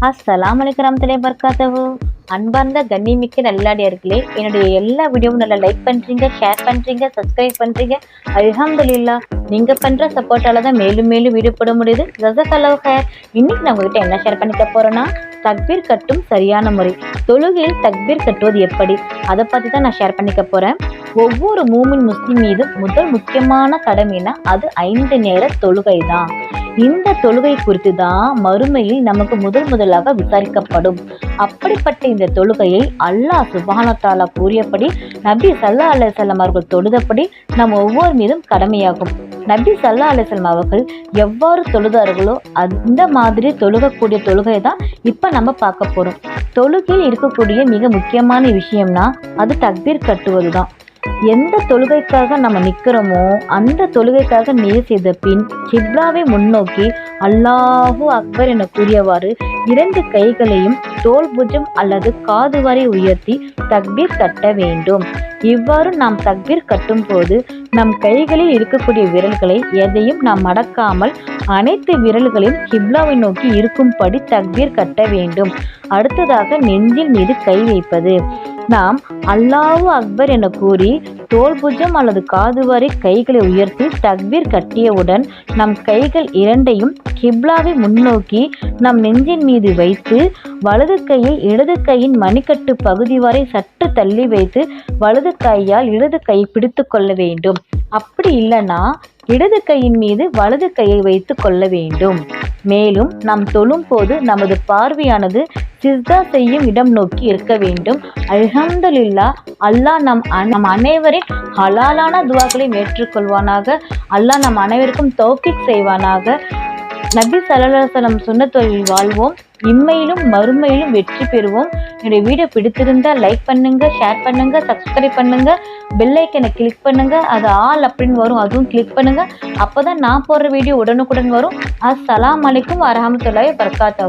அஸ்ஸலாமு அலைக்கும் வரஹ்மத்துல்லாஹி வபரகாத்துஹு. அன்பார்ந்த கண்ணியமிக்க நல்லடியார்களே, என்னுடைய எல்லா வீடியோவும் நல்லா லைக் பண்றீங்க, ஷேர் பண்றீங்க, சப்ஸ்கிரைப் பண்றீங்க. அல்ஹம்துலில்லாஹ், நீங்க பண்ற சப்போர்ட்டால தான் மேலும் மேலும் வீடியோ போட முடியுது. ஜஸாக்கல்லாஹு ஹைர். இன்னைக்கு நான் உங்ககிட்ட என்ன ஷேர் பண்ணிக்க போறேன்னா, தக்பீர் கட்டும் சரியான முறை. தொழுகையில் தக்பீர் கட்டுவது எப்படி, அதை பத்தி தான் நான் ஷேர் பண்ணிக்க போறேன். ஒவ்வொரு மூமின் முஸ்லிம் மீதும் முதல் முக்கியமான கடமைனா அது 5 நேர தொழுகை தான். இந்த தொழுகை குறித்து தான் மறுமையில் நமக்கு முதலாக விசாரிக்கப்படும். அப்படிப்பட்ட இந்த தொழுகையை அல்லாஹ் சுப்ஹானஹு வ தஆலா கூறியபடி நபி ஸல்லல்லாஹு அலைஹி வஸல்லம் அவர்கள் தொழுதபடி நம் ஒவ்வொரு மீதும் கடமையாகும். நபி ஸல்லல்லாஹு அலைஹி வஸல்லம் அவர்கள் எவ்வாறு தொழுதார்களோ அந்த மாதிரி தொழுகக்கூடிய தொழுகை தான் இப்ப நம்ம பார்க்க போறோம். தொழுகையில் இருக்கக்கூடிய மிக முக்கியமான விஷயம்னா அது தக்பீர் கட்டுவது தான். எந்த தொழுகைக்காக நம்ம நிக்கிறோமோ அந்த தொழுகைக்காக நியத் செய்த பின் கிப்லாவை முன்னோக்கி அல்லாஹு அக்பர் என கூறியவாறு 2 கைகளையும் தோள் புஜம் அல்லது காது வரை உயர்த்தி தக்பீர் கட்ட வேண்டும். இவ்வாறு நாம் தக்பீர் கட்டும் போது நம் கைகளில் இருக்கக்கூடிய விரல்களை எதையும் நாம் மடக்காமல் அனைத்து விரல்களையும் கிப்லாவை நோக்கி இருக்கும்படி தக்பீர் கட்ட வேண்டும். அடுத்ததாக நெஞ்சில் மீது கை வைப்பது. நாம் அல்லாஹு அக்பர் என கூறி தோள் புஜம் அல்லது காது வரை கைகளை உயர்த்தி தக்பீர் கட்டியவுடன் நம் கைகள் 2ஐயும் கிப்லாவை முன்னோக்கி நம் நெஞ்சின் மீது வைத்து வலது கையை இடது கையின் மணிக்கட்டு பகுதி வரை சற்று தள்ளி வைத்து வலது கையால் இடது கையை பிடித்து கொள்ள வேண்டும். அப்படி இல்லைன்னா இடது கையின் மீது வலது கையை வைத்து கொள்ள வேண்டும். மேலும் நாம் தொழும் போது நமது பார்வையானது சிஸ்தா செய்யும் இடம் நோக்கி இருக்க வேண்டும். அல்ஹம்துலில்லாஹ், அல்லாஹ் நம் அனைவரின் ஹலாலான துவாக்களை ஏற்றுக்கொள்வானாக. அல்லாஹ் நம் அனைவருக்கும் தௌஃபீக் செய்வானாக. நபி ஸல்லல்லாஹு அலைஹி வஸல்லம் சொன்ன தொழில் வாழ்வோம், இம்மையிலும் மறுமையிலும் வெற்றி பெறுவோம். என்னுடைய வீடியோ பிடித்திருந்தா லைக் பண்ணுங்க, ஷேர் பண்ணுங்க, சப்ஸ்கிரைப் பண்ணுங்க, பெல் ஐக்கனை கிளிக் பண்ணுங்க. அது ஆல் அப்படின்னு வரும், அதுவும் கிளிக் பண்ணுங்க. அப்போதான் நான் போடுற வீடியோ உடனுக்குடன் வரும். அஸ்ஸலாமு அலைக்கும் வரஹ்மத்துல்லாஹி வபரகாத்துஹு.